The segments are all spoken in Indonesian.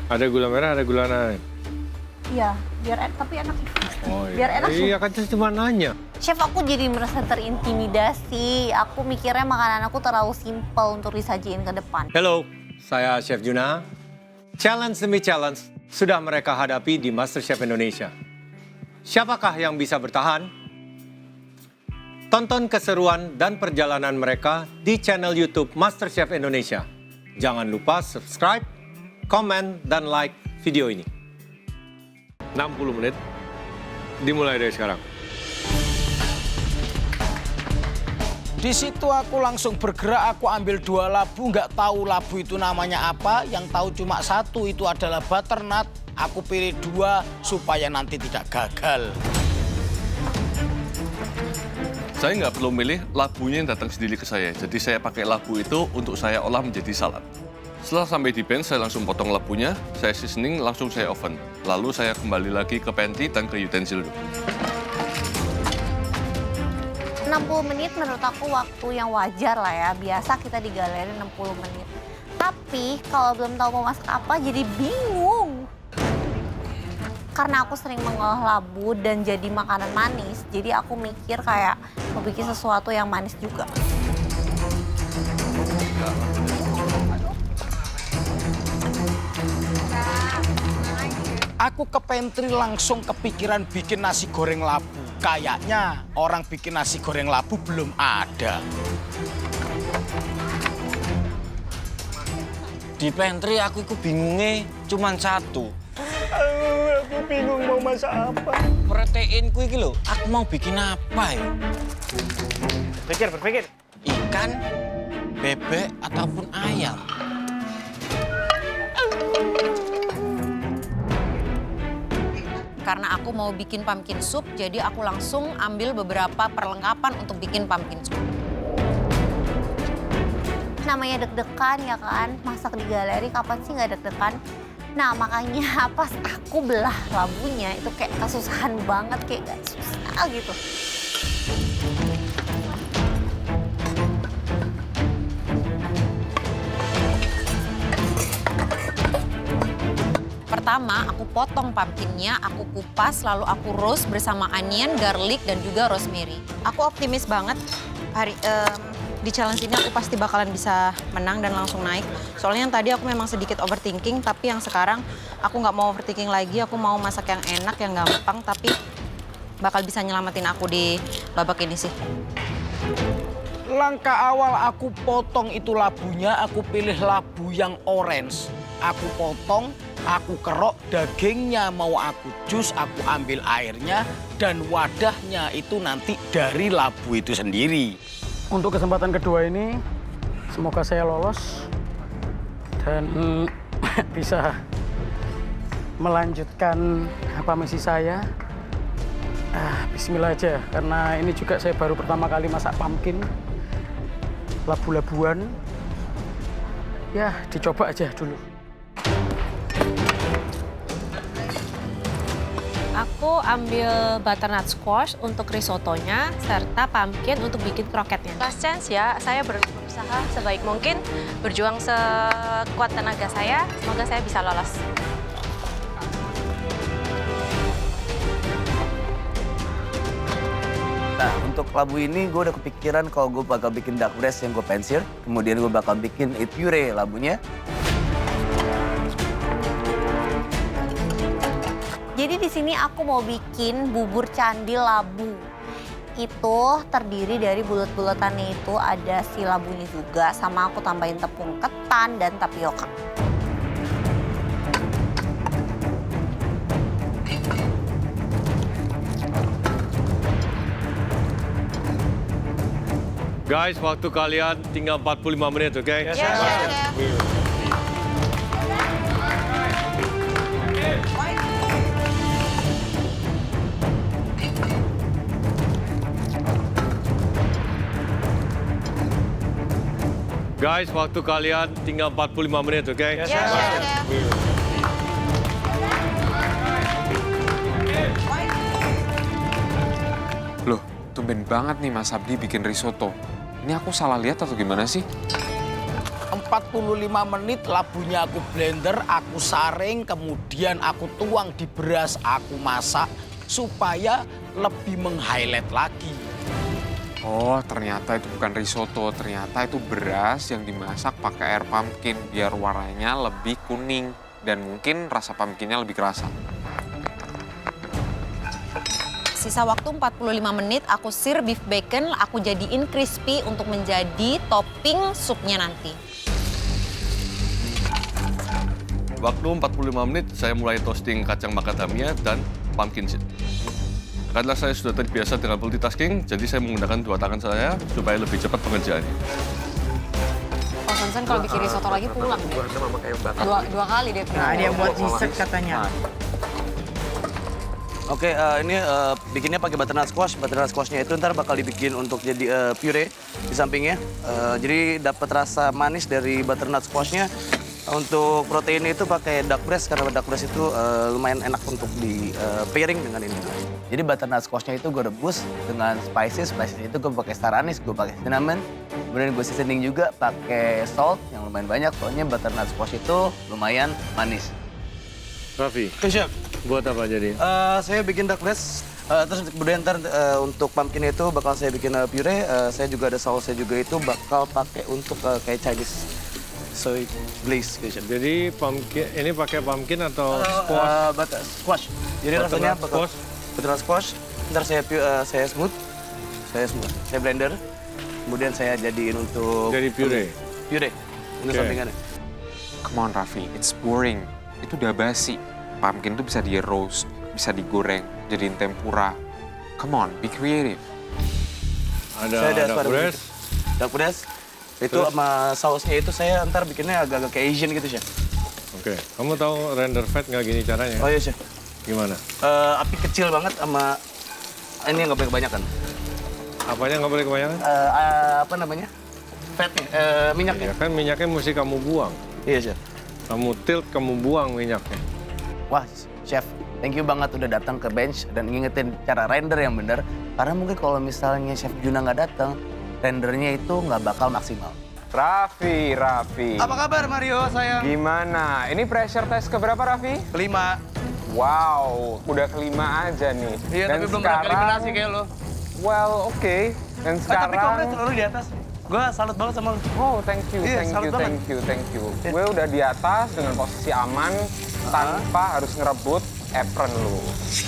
Ada gula merah, ada gula naik. Iya, tapi enak. Oh, Biar enak. Iya kan saya cuma nanya. Chef, aku jadi merasa terintimidasi. Aku mikirnya makanan aku terlalu simpel untuk disajiin ke depan. Hello, saya Chef Juna. Challenge demi challenge sudah mereka hadapi di MasterChef Indonesia. Siapakah yang bisa bertahan? Tonton keseruan dan perjalanan mereka di channel YouTube MasterChef Indonesia. Jangan lupa subscribe, komen, dan like video ini. 60 menit, dimulai dari sekarang. Di situ aku langsung bergerak, aku ambil 2 labu, nggak tahu labu itu namanya apa, yang tahu cuma 1 itu adalah butternut. Aku pilih 2 supaya nanti tidak gagal. Saya nggak perlu milih, labunya yang datang sendiri ke saya. Jadi saya pakai labu itu untuk saya olah menjadi salad. Setelah sampai di bench, saya langsung potong labunya, saya seasoning, langsung saya oven. Lalu saya kembali lagi ke pantry dan ke utensil. 60 menit menurut aku waktu yang wajar lah ya. Biasa kita di galeri 60 menit. Tapi kalau belum tahu mau masak apa jadi bingung. Karena aku sering mengolah labu dan jadi makanan manis. Jadi aku mikir kayak mau bikin sesuatu yang manis juga. Aku ke pantry langsung kepikiran bikin nasi goreng labu. Kayaknya orang bikin nasi goreng labu belum ada. Di pantry aku itu bingungnya cuma 1. Aku bingung mau masak apa. Proteinku iki lho, aku mau bikin apa ya? Berpikir. Ikan, bebek, ataupun ayam. Karena aku mau bikin pumpkin soup, jadi aku langsung ambil beberapa perlengkapan untuk bikin pumpkin soup. Namanya deg-degan ya kan, masak di galeri kapan sih nggak deg-degan? Nah makanya pas aku belah labunya itu kayak kesusahan banget, kayak gak susah gitu. Pertama, aku potong pumpkinnya, aku kupas, lalu aku roast bersama onion, garlic, dan juga rosemary. Aku optimis banget di challenge ini aku pasti bakalan bisa menang dan langsung naik. Soalnya yang tadi aku memang sedikit overthinking, tapi yang sekarang aku nggak mau overthinking lagi. Aku mau masak yang enak, yang gampang, tapi bakal bisa nyelamatin aku di babak ini sih. Langkah awal aku potong itu labunya, aku pilih labu yang orange. Aku potong, aku kerok, dagingnya mau aku jus, aku ambil airnya, dan wadahnya itu nanti dari labu itu sendiri. Untuk kesempatan kedua ini, semoga saya lolos dan bisa melanjutkan misi saya. Bismillah aja, karena ini juga saya baru pertama kali masak pumpkin, labu-labuan. Ya, dicoba aja dulu. Aku ambil butternut squash untuk risottonya, serta pumpkin untuk bikin kroketnya. Last chance ya, saya berusaha sebaik mungkin, berjuang sekuat tenaga saya, semoga saya bisa lolos. Nah, untuk labu ini gue udah kepikiran kalau gue bakal bikin duck breast yang gue pensir, kemudian gue bakal bikin puree labunya. Jadi di sini aku mau bikin bubur candi labu. Itu terdiri dari bulat-bulatannya itu ada si labunya juga, sama aku tambahin tepung ketan dan tapioka. Guys, waktu kalian tinggal 45 menit, oke? Yes, chef. Guys, waktu kalian tinggal 45 menit, oke? Yes, chef. Loh, tumben banget nih Mas Abdi bikin risotto. Ini aku salah lihat atau gimana sih? 40 45 menit labunya aku blender, aku saring, kemudian aku tuang di beras, aku masak supaya lebih meng-highlight lagi. Oh, ternyata itu bukan risotto, ternyata itu beras yang dimasak pakai air pumpkin biar warnanya lebih kuning dan mungkin rasa pumpkinnya lebih kerasa. Sisa waktu 45 menit aku sear beef bacon, aku jadiin crispy untuk menjadi topping supnya nanti. Waktu 45 menit, saya mulai toasting kacang macadamia dan pumpkin seed. Karena saya sudah terbiasa dengan multitasking, jadi saya menggunakan 2 tangan saya supaya lebih cepat pengerjaannya. Oh, Sonsen kalau bikin risotto lagi pulang deh. Dua kali deh. Nah, dia buat dessert katanya. Oke, ini bikinnya pakai butternut squash. Butternut squashnya itu ntar bakal dibikin untuk jadi puree di sampingnya. Jadi dapat rasa manis dari butternut squashnya. Untuk proteinnya itu pakai duck breast karena duck breast itu lumayan enak untuk di pairing dengan ini. Jadi butternut squashnya itu gue rebus dengan spices itu gue pakai star anise, gue pakai cinnamon. Kemudian gue seasoning juga pakai salt yang lumayan banyak. Soalnya butternut squash itu lumayan manis. Raffi, Oke, Chef. buat apa jadi? Saya bikin duck breast, terus kemudian ntar untuk pumpkin itu bakal saya bikin puree. Saya juga ada sausnya juga itu bakal pakai untuk kayak Chinese soy glaze. Jadi pumpkin, ini pakai pumpkin atau squash? Squash. Jadi rasanya Butternut squash. butternut squash. Ntar saya smooth, saya blender. Kemudian saya jadiin untuk Jadi puree? Puree, untuk Oke. sampingannya. Come on Raffi, it's boring. Itu udah basi. Pumpkin tuh bisa di-roast, bisa digoreng, jadiin tempura. Come on, be creative. Saya Ada asparagus breast, gitu. Duck breast. Itu Terus? sama sausnya itu saya ntar bikinnya agak-agak kayak Asian gitu, Chef. Oke. Kamu tahu render fat nggak gini caranya? Oh iya, Chef. Gimana? Api kecil banget sama ini nggak boleh kebanyakan. Apanya nggak boleh kebanyakan? Apa namanya? Fatnya, minyaknya. Ya kan minyaknya mesti kamu buang. Iya, Chef. Kamu tilt, kamu buang minyaknya. Wah, Chef, thank you banget udah datang ke bench dan ngingetin cara render yang benar. Karena mungkin kalau misalnya Chef Juna nggak datang, rendernya itu nggak bakal maksimal. Raffi. Apa kabar Mario, sayang? Gimana? Ini pressure test keberapa, Raffi? 5. Wow, udah kelima aja nih. Iya, tapi belum pernah eliminasi kayak lo. Well, oke. Dan sekarang... Tapi kongres lo di atas. Gue salut banget sama lo. Oh, thank you. Iya, salut banget. Thank you. Gue udah di atas dengan posisi aman, tanpa harus ngerebut apron lu.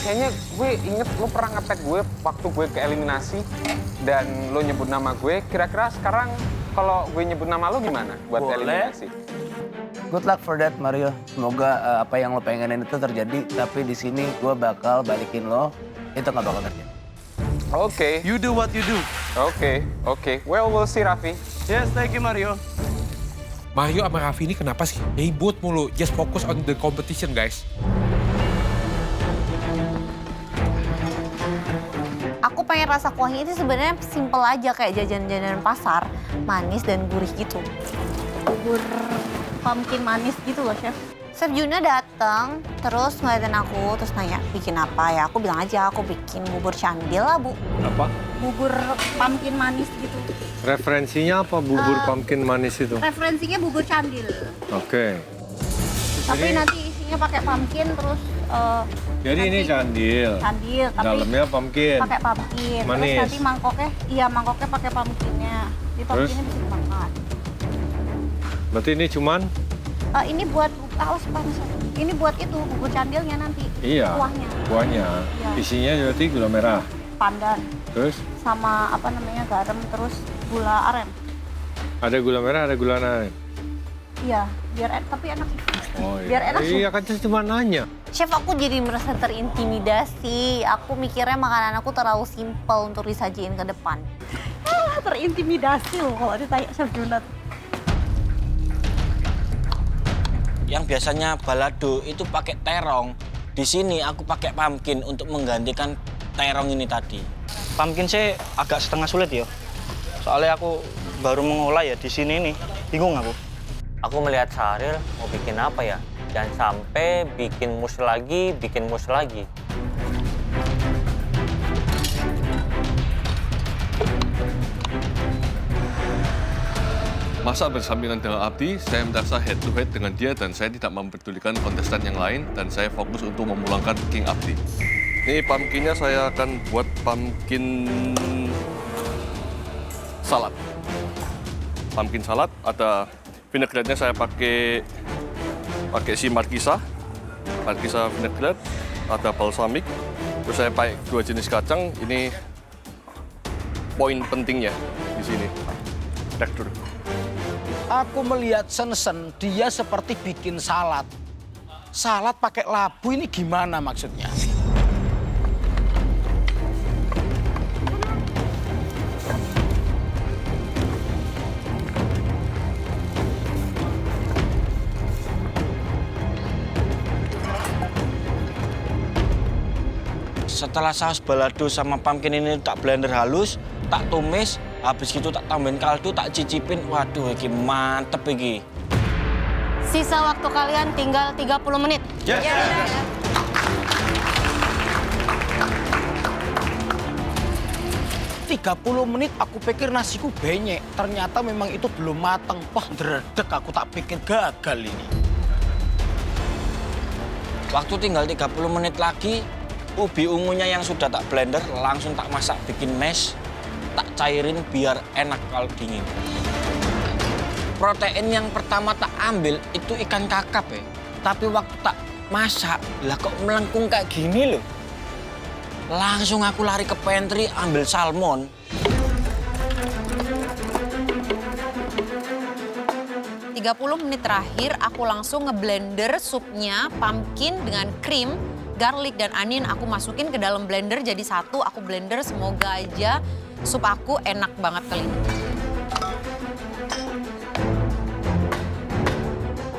Kayaknya gue inget lo pernah nge-tag gue waktu gue ke eliminasi, dan lo nyebut nama gue. Kira-kira sekarang kalau gue nyebut nama lo gimana buat Boleh. eliminasi? Good luck for that, Mario. Semoga apa yang lo pengenin itu terjadi. Tapi di sini gue bakal balikin lo. Itu nggak bakal terjadi. Oke. You do what you do. Oke. Well, we'll see, Raffi. Yes, thank you, Mario. Mario sama Raffi ini kenapa sih ribut mulu? Just focus on the competition, guys. Aku pengen rasa kuahnya itu sebenarnya simple aja kayak jajan-jajanan pasar, manis dan gurih gitu. Bubur pumpkin manis gitu loh, Chef. Chef Juna datang, terus ngeliatin aku, terus nanya, bikin apa ya? Aku bilang aja, aku bikin bubur candil lah, Bu. Apa? Bubur pumpkin manis gitu. Referensinya apa bubur pumpkin manis itu? Referensinya bubur candil. Oke. Tapi Jadi- nanti isinya pakai pumpkin, terus Jadi ini candil. candil, tapi Dalamnya pumpkin. pakai pumpkin. Manis. Terus nanti mangkoknya pakai pumpkinnya. Di pumpkinnya bisa dimakan. Berarti ini cuman? Ini buat awas panas. Ini buat itu bubur candilnya nanti. Iya. Kuahnya. Kuahnya. Iya. Isinya berarti gula merah. Pandan Terus sama garam terus gula aren. ada gula merah, ada gula aren. Iya, tapi enak sih. Oh iya. Biar enak sih. Iya kan saya cuma nanya. Chef, aku jadi merasa terintimidasi. Aku mikirnya makanan aku terlalu simpel untuk disajiin ke depan. Terintimidasi loh kalau ditanya Chef Junat. Yang biasanya balado itu pakai terong, di sini aku pakai pumpkin untuk menggantikan terong ini tadi. Pumpkin sih agak setengah sulit ya. Soalnya aku baru mengolah ya di sini nih. Bingung aku. Aku melihat Syahril mau bikin apa ya? Jangan sampai bikin mus lagi. Masak bersampingan dengan Abdi, saya merasa head to head dengan dia dan saya tidak mempedulikan kontestan yang lain dan saya fokus untuk memulangkan King Abdi. Ini pumpkinnya saya akan buat pumpkin salad. Pumpkin salad, ada vinaigrette-nya saya pakai si markisa vinaigrette, ada balsamic, terus saya pakai 2 jenis kacang. Ini poin pentingnya di sini, tekstur. Aku melihat Sensen, dia seperti bikin salad. Salad pakai labu ini gimana maksudnya? Setelah saus balado sama pumpkin ini tak blender halus, tak tumis, habis gitu tak tambahin kaldu, tak cicipin. Waduh, ini mantep ini. Sisa waktu kalian tinggal 30 menit. Yes. Yes. 30 menit aku pikir nasiku benyek. Ternyata memang itu belum matang. Wah, dredeg aku tak pikir gagal ini. Waktu tinggal 30 menit lagi, ubi ungunya yang sudah tak blender langsung tak masak bikin mash, tak cairin biar enak kalau dingin. Protein yang pertama tak ambil itu ikan kakap ya. Tapi waktu tak masak, lah kok melengkung kayak gini loh. Langsung aku lari ke pantry ambil salmon. Tiga 30 menit terakhir aku langsung ngeblender supnya pumpkin dengan krim, garlic dan onion aku masukin ke dalam blender jadi satu. Aku blender, semoga aja sup aku enak banget kali ini.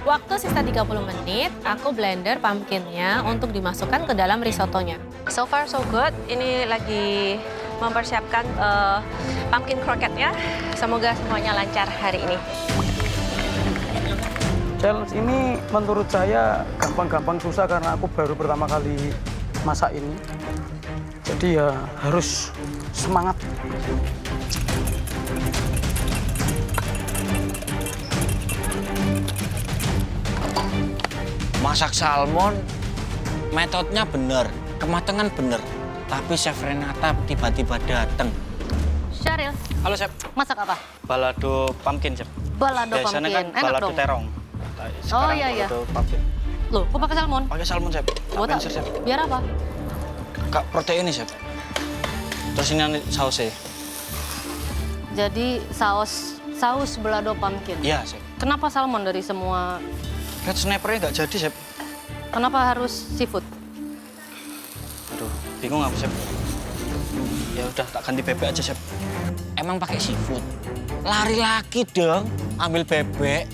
Waktu sisa 30 menit, aku blender pumpkinnya untuk dimasukkan ke dalam risottonya. So far so good. Ini lagi mempersiapkan pumpkin croquette-nya. Semoga semuanya lancar hari ini. Challenge ini menurut saya gampang-gampang susah karena aku baru pertama kali masak ini. Jadi ya harus semangat. Masak salmon, metodenya bener, kematangan bener. Tapi Chef Renata tiba-tiba datang. Syahril. Halo, Chef. Masak apa? Balado pumpkin, Chef. Balado Biasanya pumpkin. kan Enak balado dong. terong. Oh iya iya. Balado pumpkin. Loh, kok pakai salmon? Pakai salmon, Chef. Buat apa? Chef. Biar apa? Kak, protein nih, Chef. Terus ini sausnya. Jadi saus balado pumpkin. Iya, Chef. Kenapa salmon dari semua? Red snapper-nya nggak jadi, Chef. Kenapa harus seafood? Aduh, bingung aku, Chef. Ya udah, tak ganti bebek aja, Chef. Emang pakai seafood? Lari lagi dong, ambil bebek.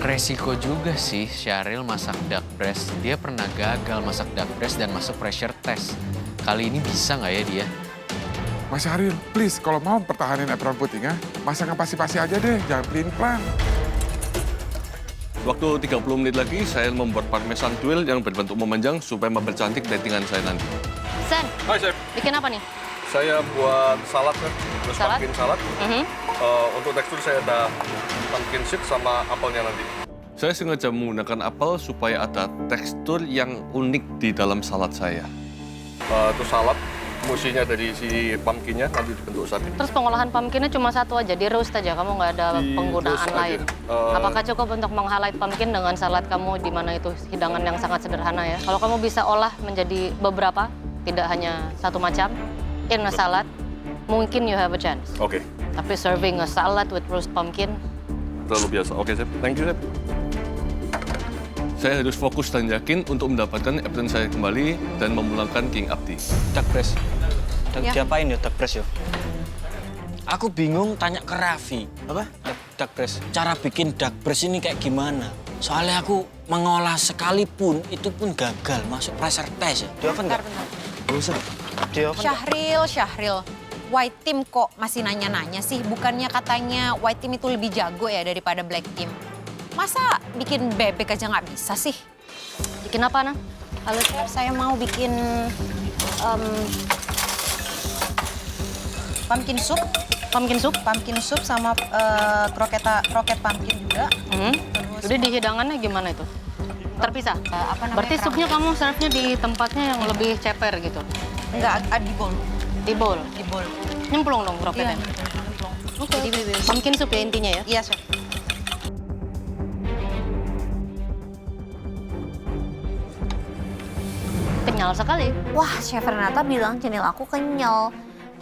Resiko juga sih Syahril masak duck breast. Dia pernah gagal masak duck breast dan masuk pressure test. Kali ini bisa nggak ya dia? Mas Syahril, please kalau mau pertahanin apron putihnya, masak yang pasti-pasti aja deh, jangan pelin-pelan. Waktu 30 menit lagi, saya membuat parmesan tuil yang berbentuk memanjang supaya mempercantik platingan saya nanti. Sen, Hai, Chef. bikin apa nih? Saya buat salad, terus Salad? pumpkin salad. Mhm. Untuk tekstur saya ada pumpkin seed sama apelnya nanti. Saya sengaja menggunakan apel supaya ada tekstur yang unik di dalam salad saya. Itu salad, musinya dari si pumpkinnya nanti dibentuk saat ini. Terus pengolahan pumpkinnya cuma satu aja, di roast aja, kamu nggak ada Di penggunaan roast aja. lain. Apakah cukup untuk meng-highlight pumpkin dengan salad kamu di mana itu hidangan yang sangat sederhana ya? Kalau kamu bisa olah menjadi beberapa, tidak hanya satu macam, in a salad, mungkin you have a chance. Oke, Tapi serving a salad with roast pumpkin, terlalu biasa. Oke, Chef. Thank you, Chef. Saya harus fokus dan yakin untuk mendapatkan apron saya kembali dan memulangkan King Abdi. Duck breast. Ya. Diapain ya duck breast ya? Aku bingung tanya ke Raffi. Apa? Duck breast. Cara bikin duck breast ini kayak gimana? Soalnya aku mengolah sekalipun, itu pun gagal masuk pressure test ya. Di oven nggak? Nggak usah. Di oven nggak? Syahril. White team kok masih nanya-nanya sih? Bukannya katanya white team itu lebih jago ya daripada black team? Masa bikin bebek aja nggak bisa sih? bikin apa, Nah? Halo Chef, saya mau bikin pumpkin soup. Pumpkin soup? Pumpkin soup sama kroket pumpkin juga. Jadi di hidangannya gimana itu? Terpisah? Berarti kerang. supnya kamu serve-nya di tempatnya yang lebih ceper gitu? Enggak, di bowl. Di bowl? Di bowl. Nyemplung dong kroketnya? Oke. Pumpkin soup ya intinya ya? Iya, Chef. Kenyal sekali. Wah, Chef Renata bilang channel aku kenyal.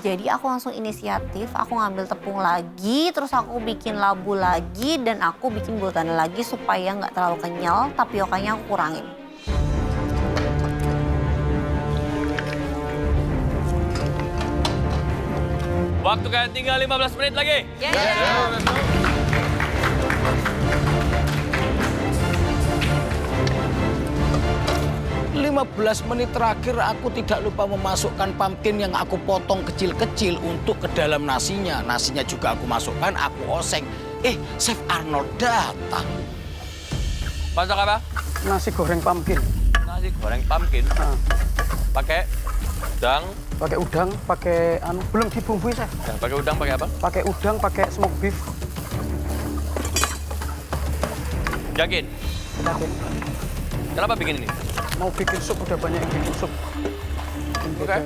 Jadi aku langsung inisiatif, aku ngambil tepung lagi, terus aku bikin labu lagi, dan aku bikin bulatan lagi supaya nggak terlalu kenyal, tapiokanya aku kurangin. Waktu kalian tinggal 15 menit lagi. Yes. 15 menit terakhir aku tidak lupa memasukkan pumpkin yang aku potong kecil-kecil untuk ke dalam nasinya. Nasinya juga aku masukkan, aku oseng. Chef Arnold datang. Masak apa? Nasi goreng pumpkin. Nasi goreng pumpkin. Pakai udang. Pakai udang, pakai belum dibumbui, Chef. Ya, pakai udang, pakai apa? Pakai udang, pakai smoked beef. Yakin? Yakin. Kenapa bikin ini? Mau bikin sup, udah banyak yang bikin sup. Oke.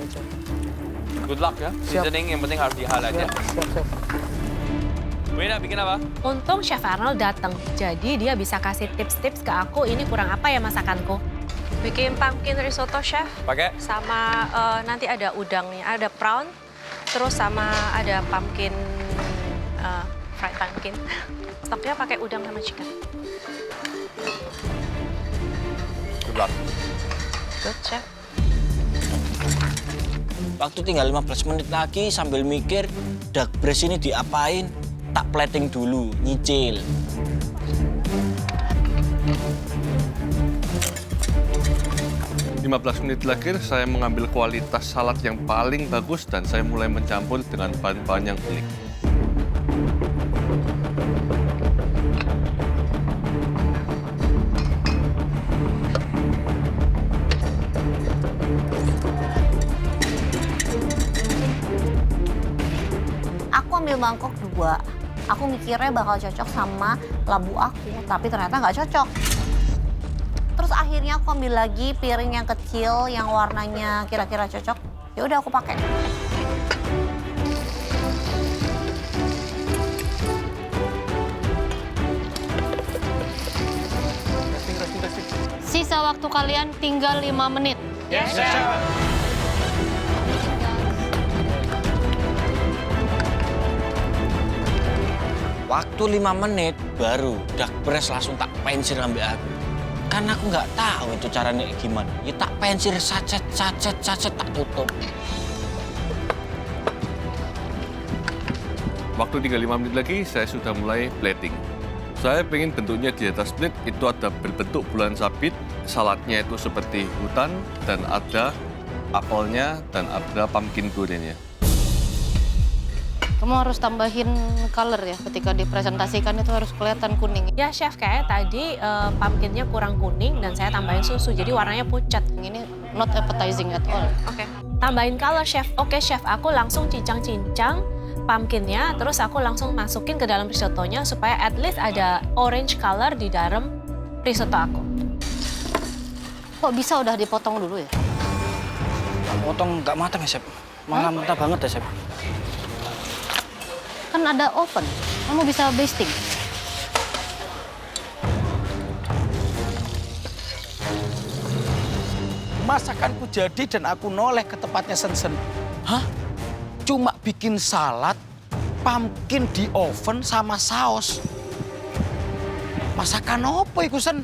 Good luck ya. Seasoning yang penting harus di-highlight ya. Siap, Chef. Wina, bikin apa? Untung Chef Arnold datang, jadi dia bisa kasih tips-tips ke aku ini kurang apa ya masakanku. Bikin pumpkin risotto, Chef. Pakai? Sama nanti ada udangnya, ada prawn, terus sama ada pumpkin, fried pumpkin. Stoknya pakai udang sama chicken. Good luck. Good, Chef. Waktu tinggal 15 menit lagi sambil mikir duck breast ini diapain, tak plating dulu, nyicil. Di 15 menit terakhir, saya mengambil kualitas salad yang paling bagus dan saya mulai mencampur dengan bahan-bahan yang unik. Aku ambil mangkok 2. Aku mikirnya bakal cocok sama labu aku, tapi ternyata nggak cocok. Terus akhirnya aku ambil lagi piring yang kecil yang warnanya kira-kira cocok. Ya udah aku pakai. Sisa waktu kalian tinggal 5 menit. Yes, Chef. Waktu 5 menit baru duck breast langsung tak pensir ambil aku. Karena aku nggak tahu itu caranya gimana. Ya tak pensir sacet tak tutup. Waktu tinggal 5 menit lagi, saya sudah mulai plating. Saya pengen bentuknya di atas plate itu ada berbentuk bulan sabit, saladnya itu seperti hutan, dan ada apelnya, dan ada pumpkin gorengnya. Kamu harus tambahin color ya, ketika dipresentasikan itu harus kelihatan kuning. Ya Chef, kayak tadi pumpkinnya kurang kuning dan saya tambahin susu, jadi warnanya pucat. Ini not appetizing at all. Oke. Tambahin color, Chef. Oke, Chef, aku langsung cincang-cincang pumpkinnya, terus aku langsung masukin ke dalam risottonya supaya at least ada orange color di dalam risotto aku. Kok bisa udah dipotong dulu ya? Potong nggak matang ya, Chef. Malah mentah banget ya, Chef. Kan ada oven, kamu bisa basting. Masakanku jadi dan aku noleh ke tempatnya Sen-Sen. Hah? Cuma bikin salad, pumpkin di oven sama saus. Masakan apa iku, Sen?